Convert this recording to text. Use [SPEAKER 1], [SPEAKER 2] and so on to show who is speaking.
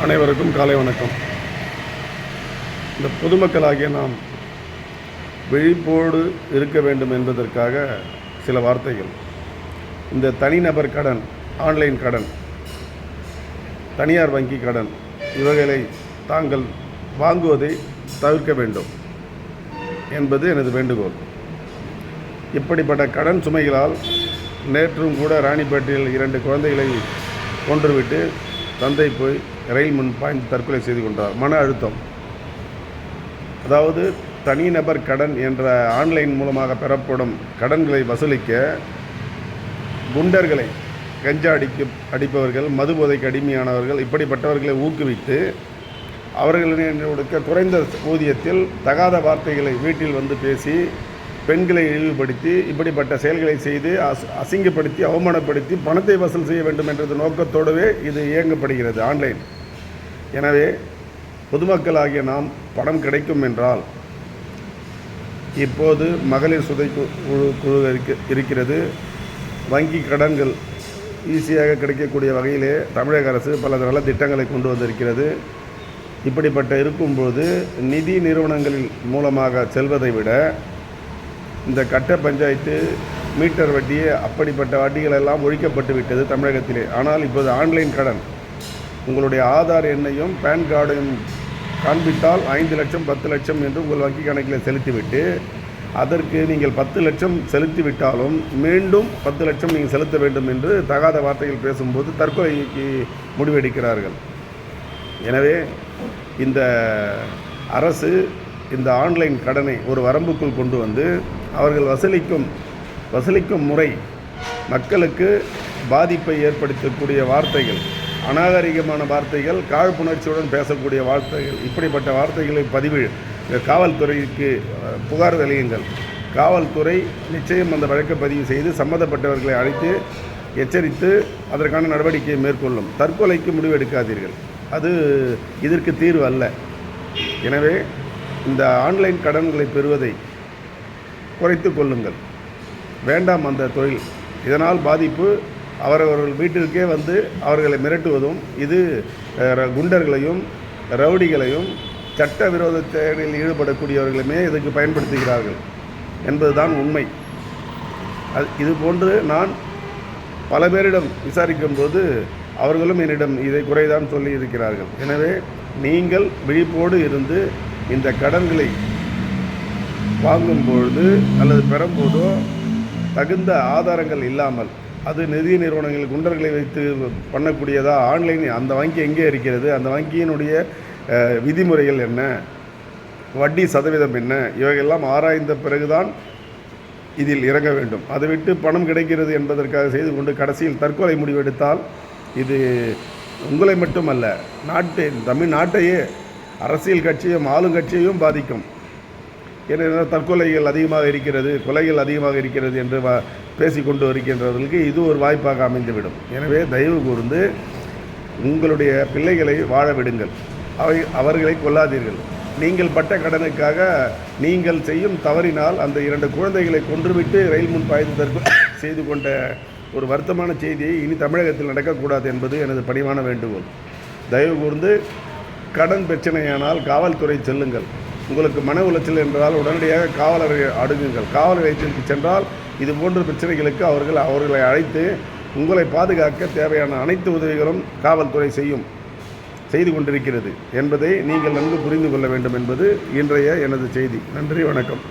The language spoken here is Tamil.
[SPEAKER 1] அனைவருக்கும் காலை வணக்கம். இந்த பொதுமக்களாகிய நாம் விழிப்போடு இருக்க வேண்டும் என்பதற்காக சில வார்த்தைகள். இந்த தனிநபர் கடன், ஆன்லைன் கடன், தனியார் வங்கி கடன் இவைகளை தாங்கள் வாங்குவதை தவிர்க்க வேண்டும் என்பது எனது வேண்டுகோள். இப்படிப்பட்ட கடன் சுமைகளால் நேற்றும் கூட ராணிப்பேட்டையில் 2 குழந்தைகளை கொன்றுவிட்டு தந்தை போய் ரயில் முன் பாய்ந்து தற்கொலை செய்து கொண்டார். மன அழுத்தம். அதாவது தனிநபர் கடன் என்ற ஆன்லைன் மூலமாக பெறப்படும் கடன்களை வசூலிக்க குண்டர்களை, கஞ்சா அடிப்பவர்கள், மது போதைக்கு அடிமையானவர்கள், இப்படிப்பட்டவர்களை ஊக்குவித்து அவர்களுடைய குறைந்த ஊதியத்தில் தகாத வார்த்தைகளை வீட்டில் வந்து பேசி பெண்களை இழிவுபடுத்தி இப்படிப்பட்ட செயல்களை செய்து அசிங்கப்படுத்தி அவமானப்படுத்தி பணத்தை வசூல் செய்ய வேண்டும் என்ற நோக்கத்தோடவே இது இயங்கப்படுகிறது ஆன்லைன். எனவே பொதுமக்களாகிய நாம் பணம் கிடைக்கும் என்றால், இப்போது மகளிர் சுதை குழு இருக்கிறது. வங்கி கடன்கள் ஈஸியாக கிடைக்கக்கூடிய வகையிலே தமிழக அரசு பல நல்ல திட்டங்களை கொண்டு வந்திருக்கிறது. இப்படிப்பட்ட இருக்கும்போது நிதி நிறுவனங்களின் மூலமாக செல்வதை விட இந்த கட்ட பஞ்சாயத்து, மீட்டர் வட்டி, அப்படிப்பட்ட வட்டிகள் எல்லாம் ஒழிக்கப்பட்டு விட்டது தமிழகத்திலே. ஆனால் இப்போது ஆன்லைன் கடன், உங்களுடைய ஆதார் எண்ணையும் பேன் கார்டையும் காண்பித்தால் 5 லட்சம் 10 லட்சம் என்று உங்கள் வங்கி கணக்கில் செலுத்திவிட்டு, அதற்கு நீங்கள் 10 லட்சம் செலுத்திவிட்டாலும் மீண்டும் 10 லட்சம் நீங்கள் செலுத்த வேண்டும் என்று தகாத வார்த்தைகள் பேசும்போது தற்கொலைக்கு முடிவெடுக்கிறார்கள். எனவே இந்த அரசு இந்த ஆன்லைன் கடனை ஒரு வரம்புக்குள் கொண்டு வந்து அவர்கள் வசூலிக்கும் முறை மக்களுக்கு பாதிப்பை ஏற்படுத்தக்கூடிய வார்த்தைகள், அநாகரிகமான வார்த்தைகள், காழ்ப்புணர்ச்சியுடன் பேசக்கூடிய வார்த்தைகள், இப்படிப்பட்ட வார்த்தைகளை காவல்துறைக்கு புகார் அளியுங்கள். காவல்துறை நிச்சயம் அந்த வழக்கை பதிவு செய்து சம்பந்தப்பட்டவர்களை அழைத்து எச்சரித்து அதற்கான நடவடிக்கையை மேற்கொள்ளும். தற்கொலைக்கு முடிவெடுக்காதீர்கள், அது இதற்கு தீர்வு அல்ல. எனவே இந்த ஆன்லைன் கடன்களை பெறுவதை குறைத்து கொள்ளுங்கள். வேண்டாம் அந்த தொழில். இதனால் பாதிப்பு அவரவர்கள் வீட்டிற்கே வந்து அவர்களை மிரட்டுவதும், இது குண்டர்களையும் ரவுடிகளையும் சட்டவிரோத செயலில் ஈடுபடக்கூடியவர்களுமே இதுக்கு பயன்படுத்துகிறார்கள் என்பதுதான் உண்மை. இது போன்று நான் பல பேரிடம் விசாரிக்கும் போது அவர்களும் என்னிடம் இதை குறைதான் சொல்லி இருக்கிறார்கள். எனவே நீங்கள் விழிப்போடு இருந்து இந்த கடன்களை வாங்கும்பொழுது அல்லது பெறும்போதோ தகுந்த ஆதாரங்கள் இல்லாமல், அது நிதி நிறுவனங்கள் குண்டர்களை வைத்து பண்ணக்கூடியதா, ஆன்லைன் அந்த வங்கி எங்கே இருக்கிறது, அந்த வங்கியினுடைய விதிமுறைகள் என்ன, வட்டி சதவீதம் என்ன, இவையெல்லாம் ஆராய்ந்த பிறகுதான் இதில் இறங்க வேண்டும். அதை விட்டு பணம் கிடைக்கிறது என்பதற்காக செய்து கொண்டு கடைசியில் தற்கொலை முடிவெடுத்தால் இது உங்களை மட்டுமல்ல, தமிழ்நாட்டையே, அரசியல் கட்சியும் ஆளுங்கட்சியையும் பாதிக்கும். ஏனென்றால் தற்கொலைகள் அதிகமாக இருக்கிறது, கொலைகள் அதிகமாக இருக்கிறது என்று பேசிக்கொண்டு வருகின்றவர்களுக்கு இது ஒரு வாய்ப்பாக அமைந்துவிடும். எனவே தயவு கூர்ந்து உங்களுடைய பிள்ளைகளை வாழ விடுங்கள், அவர்களை கொல்லாதீர்கள். நீங்கள் பட்ட கடனுக்காக நீங்கள் செய்யும் தவறினால் அந்த 2 குழந்தைகளை கொன்றுவிட்டு ரயில் முன் பாய்ந்து தற்கொலை செய்து கொண்ட ஒரு வருத்தமான செய்தியை இனி தமிழகத்தில் நடக்கக்கூடாது என்பது எனது பணிவான வேண்டுகோள். தயவு கூர்ந்து கடன் பிரச்சனையானால் காவல்துறை செல்லுங்கள். உங்களுக்கு மன உளைச்சல் என்றால் உடனடியாக காவலரை அணுகுங்கள். காவல் நிலையத்திற்கு சென்றால் இது போன்ற பிரச்சனைகளுக்கு அவர்களை அழைத்து உங்களை பாதுகாக்க தேவையான அனைத்து உதவிகளும் காவல்துறை செய்து கொண்டிருக்கிறது என்பதை நீங்கள் நன்கு புரிந்து கொள்ள வேண்டும் என்பது இன்றைய எனது செய்தி. நன்றி, வணக்கம்.